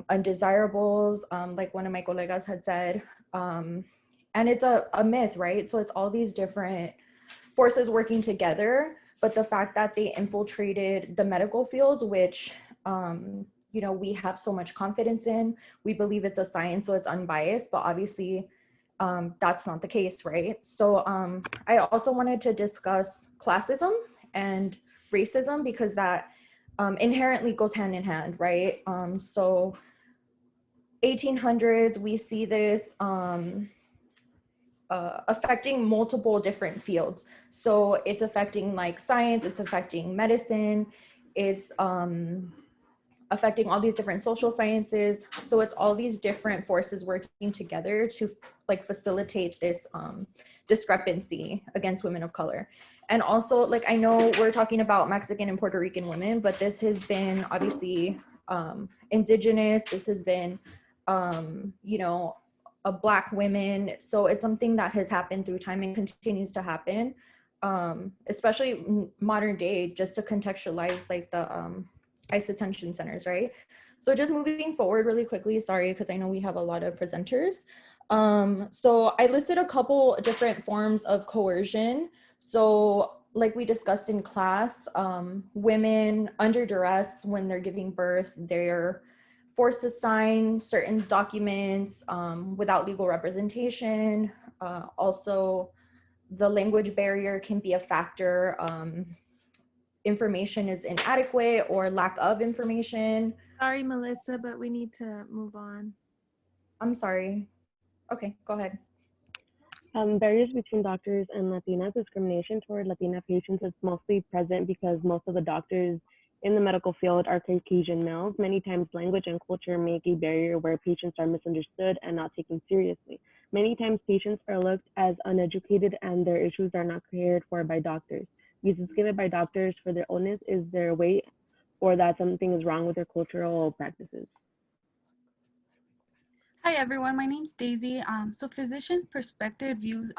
Undesirables, like one of my colegas had said. And it's a myth, right? So it's all these different forces working together, but the fact that they infiltrated the medical field, which, you know, we have so much confidence in, we believe it's a science, so it's unbiased, but obviously that's not the case, right? So I also wanted to discuss classism and racism because that inherently goes hand in hand, right? So 1800s, we see this affecting multiple different fields. So it's affecting like science, it's affecting medicine, it's affecting all these different social sciences. So it's all these different forces working together to like facilitate this discrepancy against women of color. And also, like, I know we're talking about Mexican and Puerto Rican women, but this has been obviously Indigenous, this has been, you know, Black women. So it's something that has happened through time and continues to happen, especially modern day, just to contextualize like the ICE detention centers, right? So just moving forward really quickly, sorry, because I know we have a lot of presenters. So I listed a couple different forms of coercion. So like we discussed in class, women under duress when they're giving birth, they're forced to sign certain documents without legal representation. Also, the language barrier can be a factor. Information is inadequate or lack of information. Sorry, Melissa, but we need to move on. I'm sorry. Okay, go ahead. Barriers between doctors and Latina discrimination toward Latina patients is mostly present because most of the doctors in the medical field are Caucasian males. Many times language and culture make a barrier where patients are misunderstood and not taken seriously. Many times patients are looked as uneducated and their issues are not cared for by doctors. Reasons given by doctors for their illness is their weight or that something is wrong with their cultural practices. Hi everyone, my name's Daisy. So physician perspective views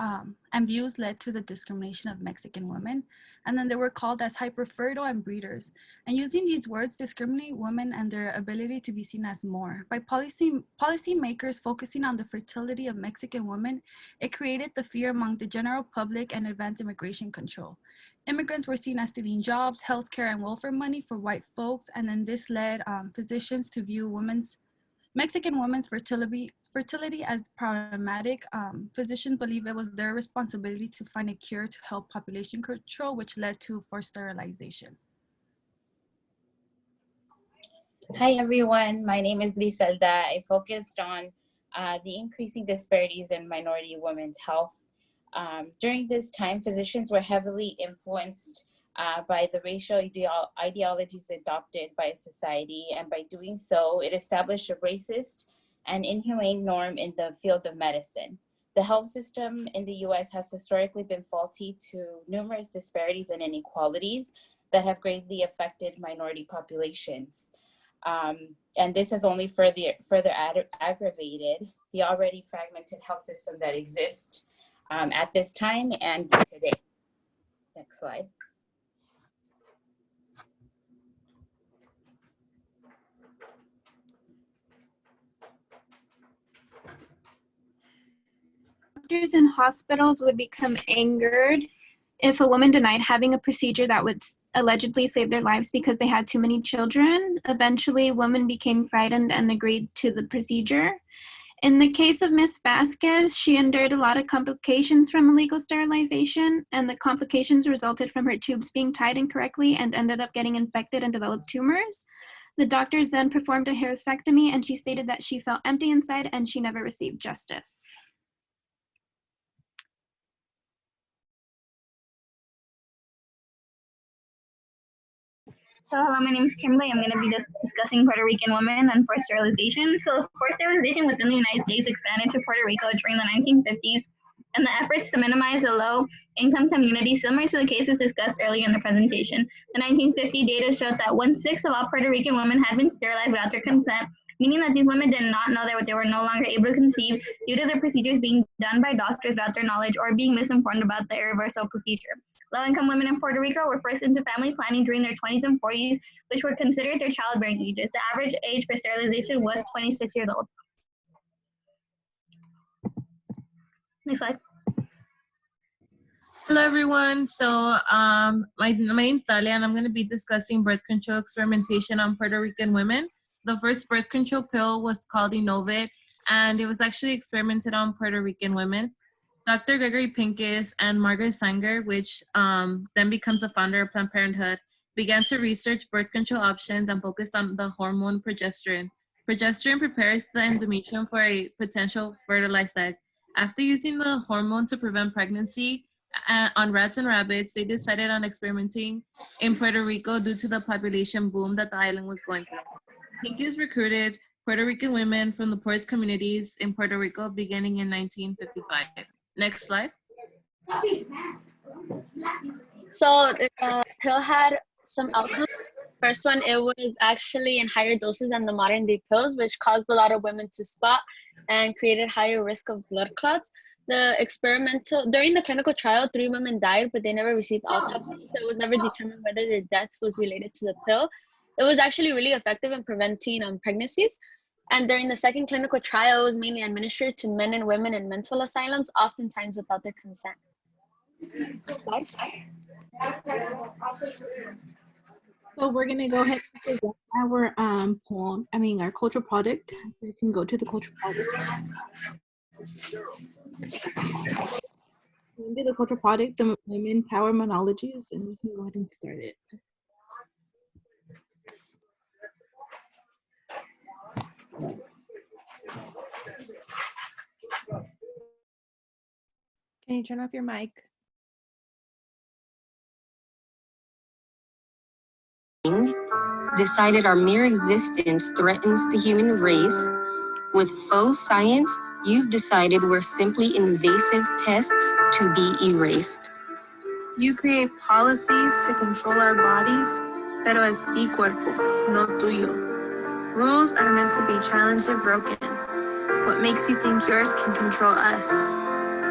led to the discrimination of Mexican women, and then they were called as hyperfertile and breeders. And using these words discriminate women and their ability to be seen as more. By policy makers focusing on the fertility of Mexican women, it created the fear among the general public and advanced immigration control. Immigrants were seen as stealing jobs, healthcare, and welfare money for white folks, and then this led physicians to view women's Mexican women's fertility as problematic, physicians believe it was their responsibility to find a cure to help population control, which led to forced sterilization. Hi everyone, my name is Griselda. I focused on the increasing disparities in minority women's health. During this time, physicians were heavily influenced by the racial ideologies adopted by society, and by doing so, it established a racist and inhumane norm in the field of medicine. The health system in the US has historically been faulty to numerous disparities and inequalities that have greatly affected minority populations. And this has only further aggravated the already fragmented health system that exists at this time and today. Next slide. Doctors in hospitals would become angered if a woman denied having a procedure that would allegedly save their lives because they had too many children. Eventually, women became frightened and agreed to the procedure. In the case of Miss Vasquez, she endured a lot of complications from illegal sterilization, and the complications resulted from her tubes being tied incorrectly and ended up getting infected and developed tumors. The doctors then performed a hysterectomy, and she stated that she felt empty inside and she never received justice. So hello, my name is Kimberly. I'm going to be discussing Puerto Rican women and forced sterilization. So forced sterilization within the United States expanded to Puerto Rico during the 1950s, and the efforts to minimize the low-income community, similar to the cases discussed earlier in the presentation. The 1950 data showed that 1/6 of all Puerto Rican women had been sterilized without their consent, meaning that these women did not know that they were no longer able to conceive due to their procedures being done by doctors without their knowledge or being misinformed about the irreversible procedure. Low-income women in Puerto Rico were forced into family planning during their 20s and 40s, which were considered their childbearing ages. The average age for sterilization was 26 years old. Next slide. Hello everyone. So my name's Dalia, and I'm going to be discussing birth control experimentation on Puerto Rican women. The first birth control pill was called Innovate, and it was actually experimented on Puerto Rican women. Dr. Gregory Pincus and Margaret Sanger, which then becomes the founder of Planned Parenthood, began to research birth control options and focused on the hormone progesterone. Progesterone prepares the endometrium for a potential fertilized egg. After using the hormone to prevent pregnancy on rats and rabbits, they decided on experimenting in Puerto Rico due to the population boom that the island was going through. Pincus recruited Puerto Rican women from the poorest communities in Puerto Rico beginning in 1955. Next slide. So the pill had some outcomes. First one, it was actually in higher doses than the modern day pills, which caused a lot of women to spot and created higher risk of blood clots. During the clinical trial, 3 women died, but they never received autopsies, so it was never determined whether the death was related to the pill. It was actually really effective in preventing pregnancies. And during the second clinical trial, it was mainly administered to men and women in mental asylums, oftentimes without their consent. Next slide. So we're gonna go ahead and present our our cultural product. So you can go to the cultural product. Under the cultural product, the women power monologies, and you can go ahead and start it. Can you turn off your mic? Decided our mere existence threatens the human race. With faux science, you've decided we're simply invasive pests to be erased. You create policies to control our bodies, pero es mi cuerpo, no tuyo. Rules are meant to be challenged and broken. What makes you think yours can control us?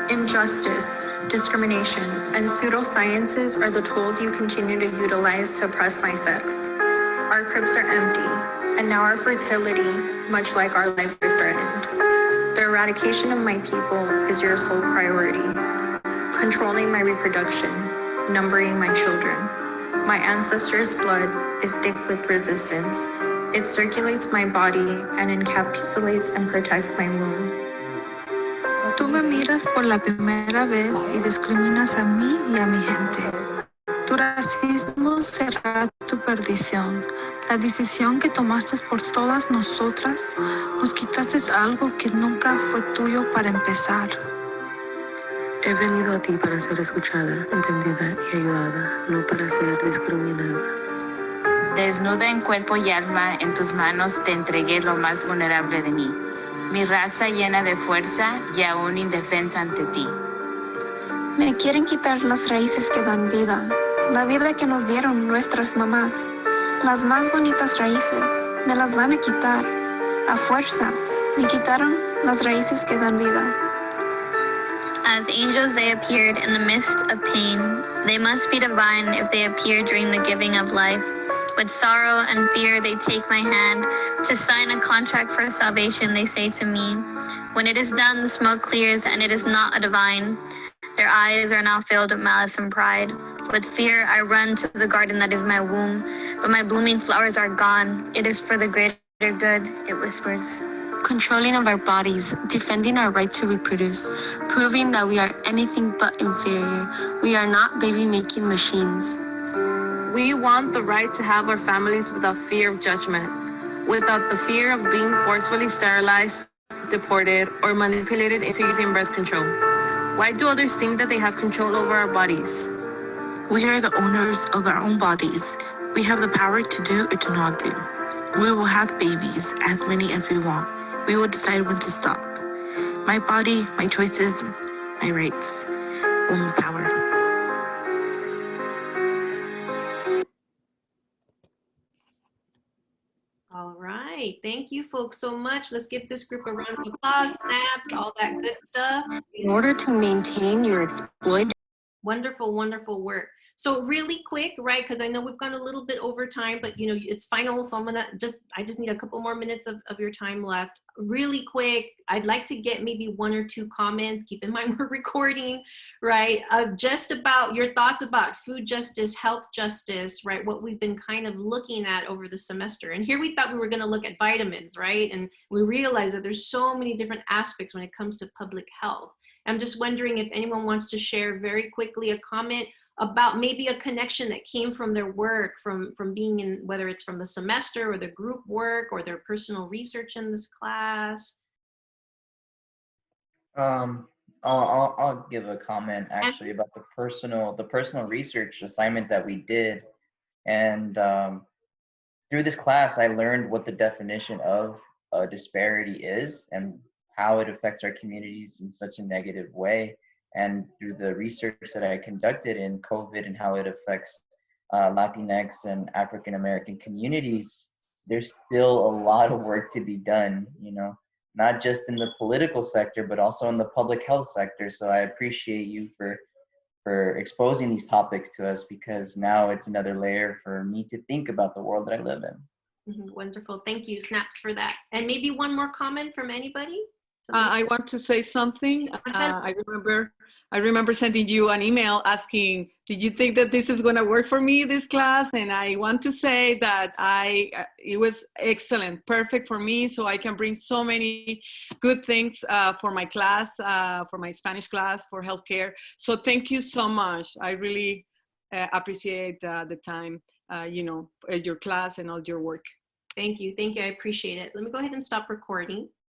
Injustice, discrimination, and pseudosciences are the tools you continue to utilize to oppress my sex. Our cribs are empty, and now our fertility, much like our lives, are threatened. The eradication of my people is your sole priority. Controlling my reproduction, numbering my children. My ancestors' blood is thick with resistance. It circulates my body and encapsulates and protects my womb. Tú me miras por la primera vez y discriminas a mí y a mi gente. Tu racismo será tu perdición. La decisión que tomaste por todas nosotras, nos quitaste algo que nunca fue tuyo para empezar. He venido a ti para ser escuchada, entendida y ayudada, no para ser discriminada. Desnuda en cuerpo y alma, en tus manos te entregué lo más vulnerable de mí. Mi raza llena de fuerza y aún indefensa ante ti. Me quieren quitar las raíces que dan vida, la vida que nos dieron nuestras mamás. Las más bonitas raíces, me las van a quitar. A fuerzas, me quitaron las raíces que dan vida. As angels they appeared in the midst of pain. They must be divine if they appear during the giving of life. With sorrow and fear they take my hand. To sign a contract for salvation they say to me. When it is done the smoke clears and it is not a divine. Their eyes are now filled with malice and pride. With fear I run to the garden that is my womb. But my blooming flowers are gone. It is for the greater good, it whispers. Controlling of our bodies, defending our right to reproduce, proving that we are anything but inferior. We are not baby-making machines. We want the right to have our families without fear of judgment, without the fear of being forcefully sterilized, deported, or manipulated into using birth control. Why do others think that they have control over our bodies? We are the owners of our own bodies. We have the power to do or to not do. We will have babies, as many as we want. We will decide when to stop. My body, my choices, my rights, woman power. All right. Thank you folks so much. Let's give this group a round of applause, snaps, all that good stuff. In order to maintain your exploit. Wonderful, wonderful work. So really quick, right? Because I know we've gone a little bit over time, but you know, it's final. So I just need a couple more minutes of your time left. Really quick, I'd like to get maybe one or two comments. Keep in mind we're recording, right? Just about your thoughts about food justice, health justice, right? What we've been kind of looking at over the semester. And here we thought we were going to look at vitamins, right? And we realized that there's so many different aspects when it comes to public health. I'm just wondering if anyone wants to share very quickly a comment about maybe a connection that came from their work, from being in, whether it's from the semester or the group work or their personal research in this class. I'll give a comment actually about the personal research assignment that we did, and through this class I learned what the definition of a disparity is and how it affects our communities in such a negative way. And through the research that I conducted in COVID and how it affects Latinx and African American communities, there's still a lot of work to be done, you know, not just in the political sector, but also in the public health sector. So I appreciate you for exposing these topics to us, because now it's another layer for me to think about the world that I live in. Wonderful, thank you, snaps for that. And maybe one more comment from anybody? I want to say something. I remember sending you an email asking, did you think that this is going to work for me, this class? And I want to say that it was excellent, perfect for me. So I can bring so many good things for my class, for my Spanish class, for healthcare. So thank you so much. I really appreciate the time, you know, your class and all your work. Thank you, I appreciate it. Let me go ahead and stop recording.